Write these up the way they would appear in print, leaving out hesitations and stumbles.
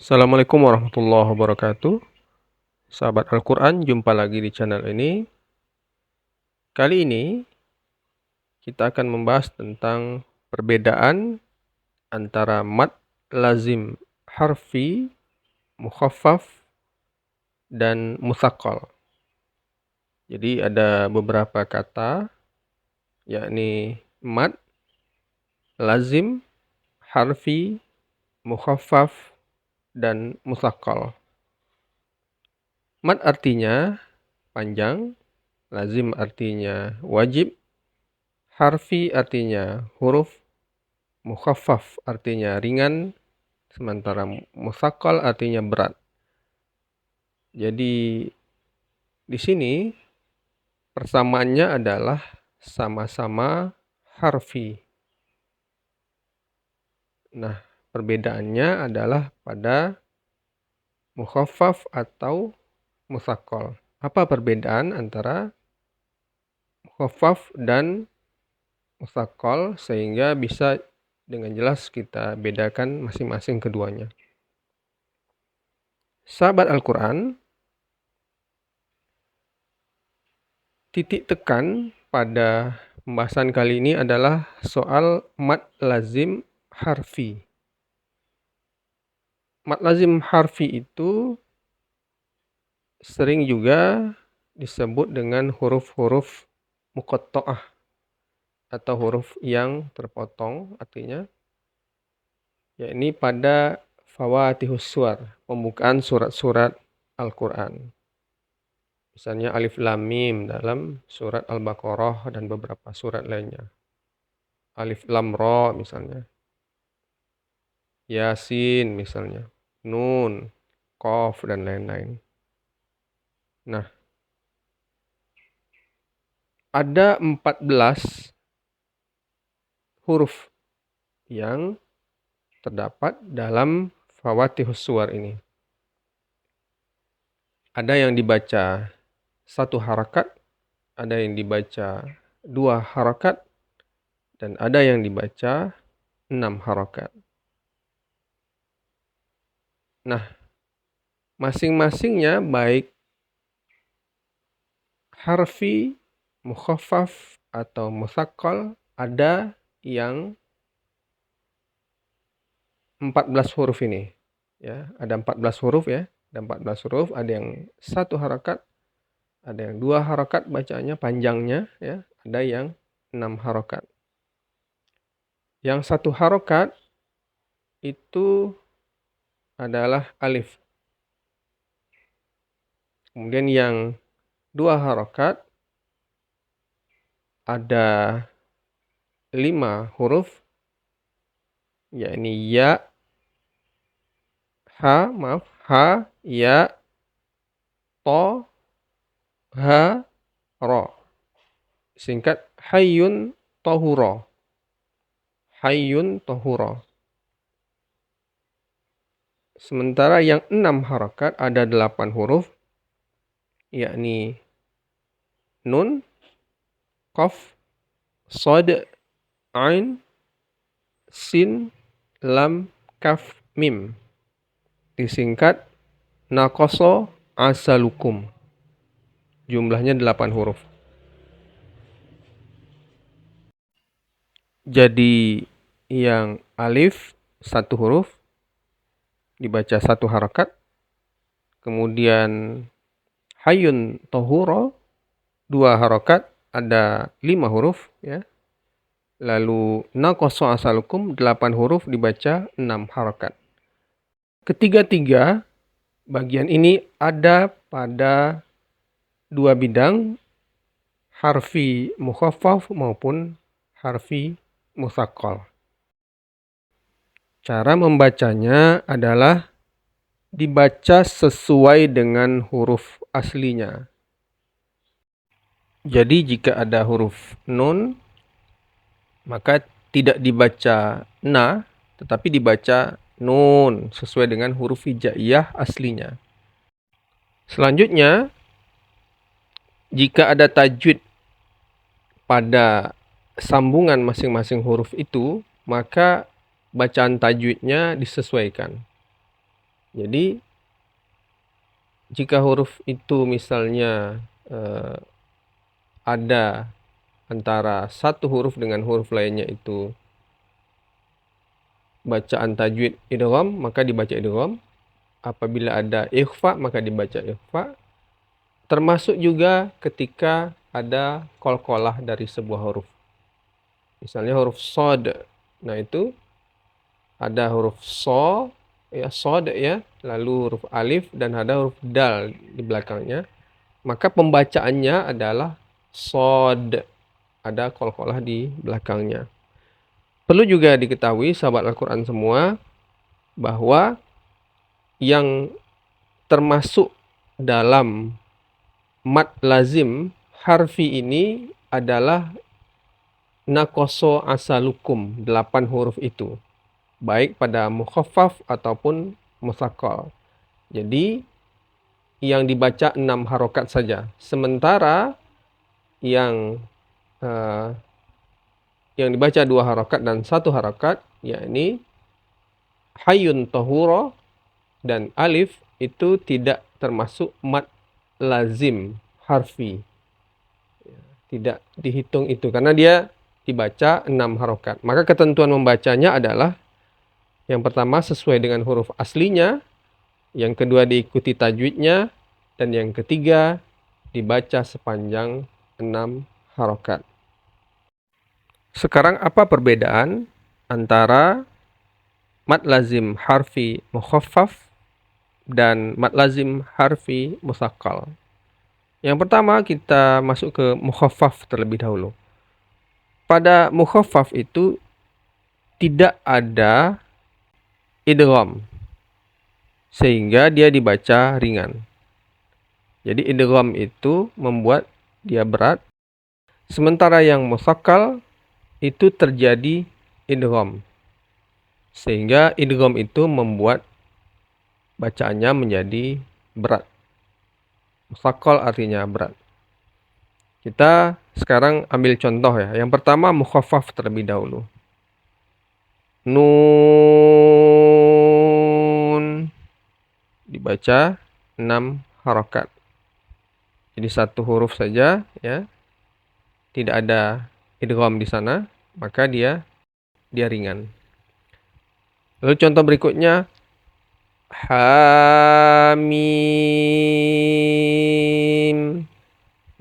Assalamualaikum warahmatullahi wabarakatuh. Sahabat Al-Quran, jumpa lagi di channel ini. Kali ini kita akan membahas tentang perbedaan antara mad lazim harfi, mukhaffaf, dan musaqqal. Jadi ada beberapa kata, yakni mad, lazim, harfi, mukhaffaf, dan musaqqal. Mad artinya panjang, lazim artinya wajib, harfi artinya huruf, mukhaffaf artinya ringan, sementara musaqqal artinya berat. Jadi di sini persamaannya adalah sama-sama harfi. Nah, perbedaannya adalah pada mukhaffaf atau musaqqal. Apa perbedaan antara mukhaffaf dan musaqqal sehingga bisa dengan jelas kita bedakan masing-masing keduanya. Sahabat Al-Quran, titik tekan pada pembahasan kali ini adalah soal mad lazim harfi. Mad lazim harfi itu sering juga disebut dengan huruf-huruf muqatta'ah atau huruf yang terpotong, artinya yakni pada fawatihus suwar, pembukaan surat-surat Al-Quran. Misalnya alif lam mim dalam surat Al-Baqarah dan beberapa surat lainnya. Alif lam ra misalnya. Yasin misalnya. Nun, qaf dan lain-lain. Nah, ada 14 huruf yang terdapat dalam fawatihus suwar ini. Ada yang dibaca satu harakat, ada yang dibaca 2 harakat, dan ada yang dibaca 6 harakat. Nah, masing-masingnya baik harfi, mukhaffaf, atau musaqqal ada yang 14 huruf ini. Ya, ada 14 huruf ya. Ada 14 huruf, ada yang satu harakat, ada yang 2 harakat bacanya panjangnya ya, ada yang 6 harakat. Yang satu harakat itu adalah alif. Kemudian yang 2 harakat ada 5 huruf, yakni ya, ha, ya, to, ha, ro. Singkat hayyun tohuro. Hayyun tohuro. Sementara yang 6 harakat ada 8 huruf, yakni nun, qaf, shad, ain, sin, lam, kaf, mim. Disingkat naqasa asalukum. Jumlahnya 8 huruf. Jadi yang alif satu huruf dibaca satu harakat. Kemudian hayyun tohuro 2 harakat ada 5 huruf ya. Lalu naqasa asalukum 8 huruf dibaca 6 harakat. Ketiga-tiga bagian ini ada pada 2 bidang, harfi mukhaffaf maupun harfi musaqqal. Cara membacanya adalah dibaca sesuai dengan huruf aslinya. Jadi jika ada huruf nun, maka tidak dibaca na, tetapi dibaca nun sesuai dengan huruf hijaiyah aslinya. Selanjutnya, jika ada tajwid pada sambungan masing-masing huruf itu, maka bacaan tajwidnya disesuaikan. Jadi jika huruf itu misalnya ada antara satu huruf dengan huruf lainnya itu bacaan tajwid idgham, maka dibaca idgham. Apabila ada ikhfa, maka dibaca ikhfa. Termasuk juga ketika ada qalqalah dari sebuah huruf. Misalnya huruf shad. Nah, itu ada huruf shad ya, lalu huruf alif dan ada huruf dal di belakangnya. Maka pembacaannya adalah shad. Ada qalqalah di belakangnya. Perlu juga diketahui sahabat Al-Qur'an semua bahwa yang termasuk dalam mad lazim harfi ini adalah naqasa asalukum, 8 huruf itu, baik pada mukhaffaf ataupun musaqqal. Jadi yang dibaca 6 harokat saja, sementara yang dibaca 2 harokat dan 1 harokat, yakni hayyun tahura dan alif, itu tidak termasuk mad lazim harfi. Tidak dihitung itu karena dia dibaca 6 harokat. Maka ketentuan membacanya adalah yang pertama sesuai dengan huruf aslinya, yang kedua diikuti tajwidnya, dan yang ketiga dibaca sepanjang 6 harokat. Sekarang apa perbedaan antara mad lazim harfi mukhaffaf dan mad lazim harfi musaqqal? Yang pertama kita masuk ke mukhaffaf terlebih dahulu. Pada mukhaffaf itu tidak ada idgham, sehingga dia dibaca ringan. Jadi idgham itu membuat dia berat, sementara yang musaqqal itu terjadi idgham, sehingga idgham itu membuat bacaannya menjadi berat. Musaqqal artinya berat. Kita sekarang ambil contoh ya. Yang pertama mukhaffaf terlebih dahulu. Nun dibaca 6 harokat. Jadi satu huruf saja ya. Tidak ada idgham di sana, maka dia ringan. Lalu contoh berikutnya Hamim.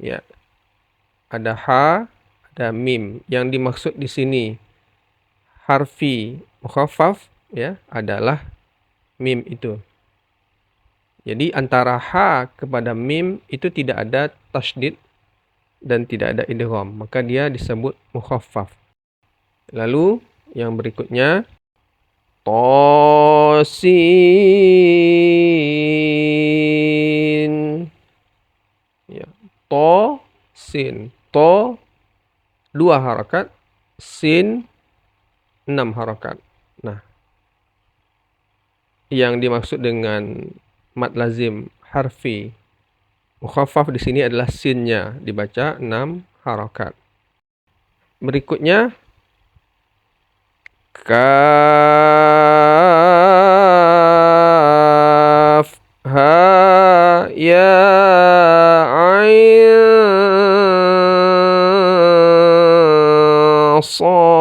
Ya. Ada ha, ada mim. Yang dimaksud di sini harfi mukhaffaf ya adalah mim itu. Jadi antara ha kepada mim itu tidak ada tasydid dan tidak ada idgham, maka dia disebut mukhaffaf. Lalu yang berikutnya Tosin. Ya, sin. To 2 harokat, sin 6 harokat. Nah, yang dimaksud dengan mad lazim harfi mukhaffaf di sini adalah sinnya, dibaca 6 harokat. Berikutnya kaf ha ya ain sad.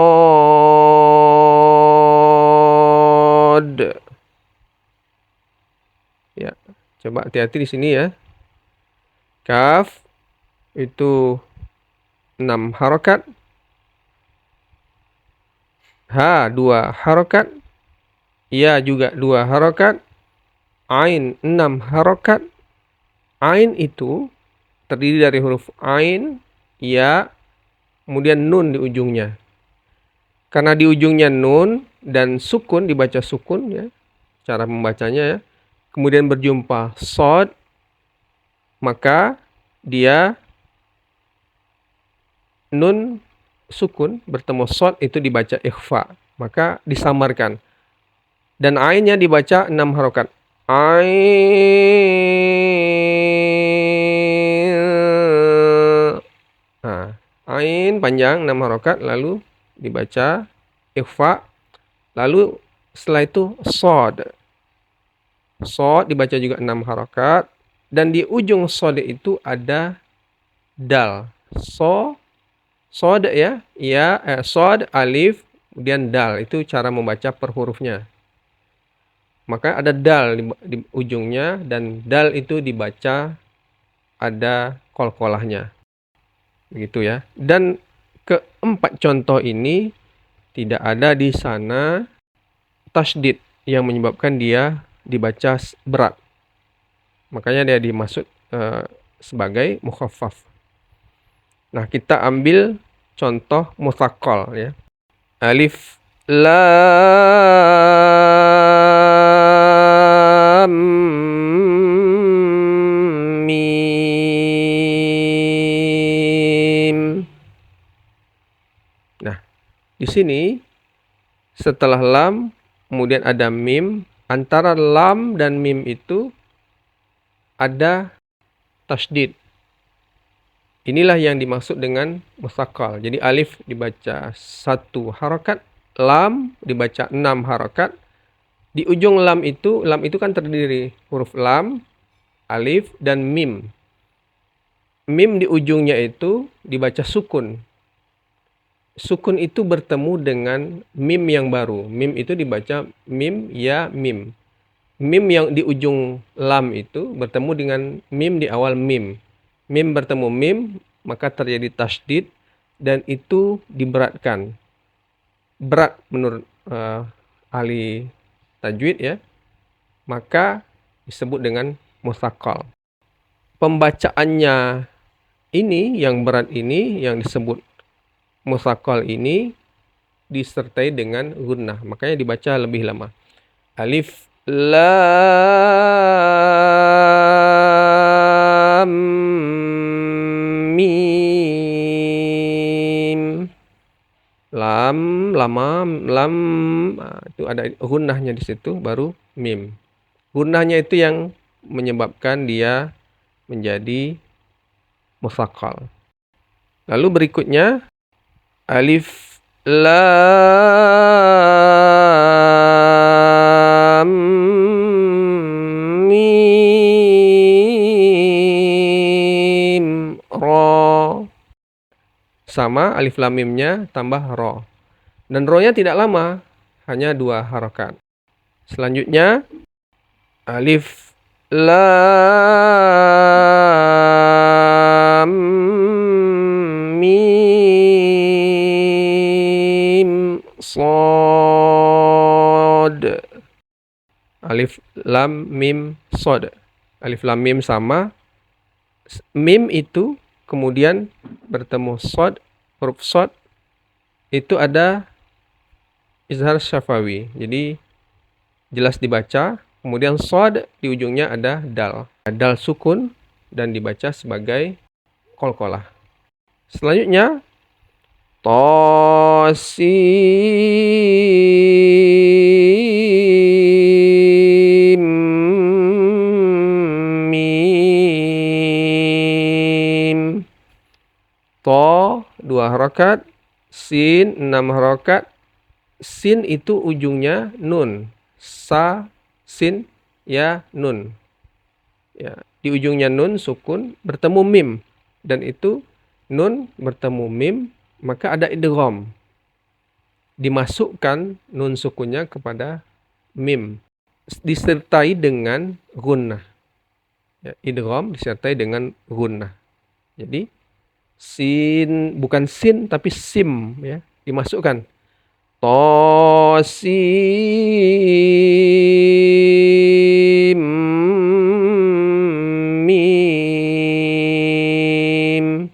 Ya, coba hati-hati di sini ya. Kaf itu 6 harokat. Ha 2 harokat. Ya juga 2 harokat. Ain 6 harokat. Ain itu terdiri dari huruf ain, ya, kemudian nun di ujungnya. Karena di ujungnya nun dan sukun, dibaca sukun ya, cara membacanya ya. Kemudian berjumpa sod, maka dia nun sukun bertemu sod itu dibaca ikhfa, maka disamarkan. Dan ainnya dibaca 6 harokat. Ain. Nah, ain panjang 6 harokat lalu dibaca ikhfa. Lalu setelah itu sod. Sod dibaca juga 6 harokat. Dan di ujung sod itu ada dal. Sod ya. Sod, alif, kemudian dal. Itu cara membaca per hurufnya. Maka ada dal di ujungnya. Dan dal itu dibaca ada qalqalahnya. Begitu ya. Dan keempat contoh ini tidak ada di sana tasydid yang menyebabkan dia dibaca berat. Makanya dia dimaksud sebagai mukhaffaf. Nah, kita ambil contoh mutsaqqal ya. Alif lam mim. Nah, di sini setelah lam kemudian ada mim. Antara lam dan mim itu ada tasydid. Inilah yang dimaksud dengan mutsaqqal. Jadi alif dibaca 1 harakat, lam dibaca 6 harakat. Di ujung lam itu kan terdiri huruf lam, alif, dan mim. Mim di ujungnya itu dibaca sukun. Sukun itu bertemu dengan mim yang baru. Mim itu dibaca mim, ya, mim. Mim yang di ujung lam itu bertemu dengan mim di awal mim. Mim bertemu mim, maka terjadi tasydid dan itu diberatkan. Berat menurut ahli tajwid ya. Maka disebut dengan mutsaqqal. Pembacaannya ini, yang berat ini, yang disebut mutsaqqal ini disertai dengan gunnah. Makanya dibaca lebih lama. Alif lam mim. Lam, lama, lam, itu ada gunnahnya di situ, baru mim. Gunnahnya itu yang menyebabkan dia menjadi mutsaqqal. Lalu berikutnya alif lam mim ra. Sama alif lam mimnya tambah ra. Dan ra-nya tidak lama, hanya 2 harakat. Selanjutnya alif lam mim shad. Alif lam mim shad. Alif lam mim sama. Mim itu kemudian bertemu shad, huruf shad itu ada izhar syafawi. Jadi jelas dibaca. Kemudian shad di ujungnya ada dal. Dal sukun dan dibaca sebagai qalqalah. Selanjutnya tasim mim. To 2 harakat, sin 6 harakat. Sin itu ujungnya nun. Sa, sin, ya, nun. Ya, di ujungnya nun sukun bertemu mim, dan itu nun bertemu mim, maka ada idgham. Dimasukkan nun sukunnya kepada mim disertai dengan gunnah. Ya, idgham disertai dengan gunnah. Jadi sin, bukan sin tapi sim ya, dimasukkan. Tasim mim.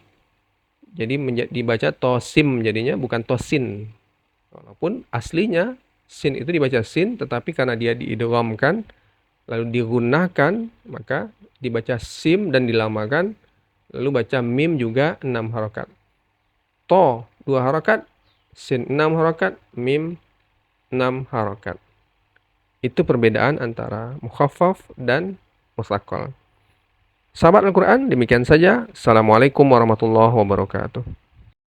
Jadi dibaca tosim jadinya, bukan tosin. Walaupun aslinya sin itu dibaca sin, tetapi karena dia diidghamkan lalu digunakan, maka dibaca sim dan dilamakan, lalu baca mim juga 6 harakat. To 2 harakat, sin 6 harakat, mim 6 harakat. Itu perbedaan antara mukhaffaf dan mutsaqqal. Sahabat Al-Quran, demikian saja. Assalamualaikum warahmatullahi wabarakatuh.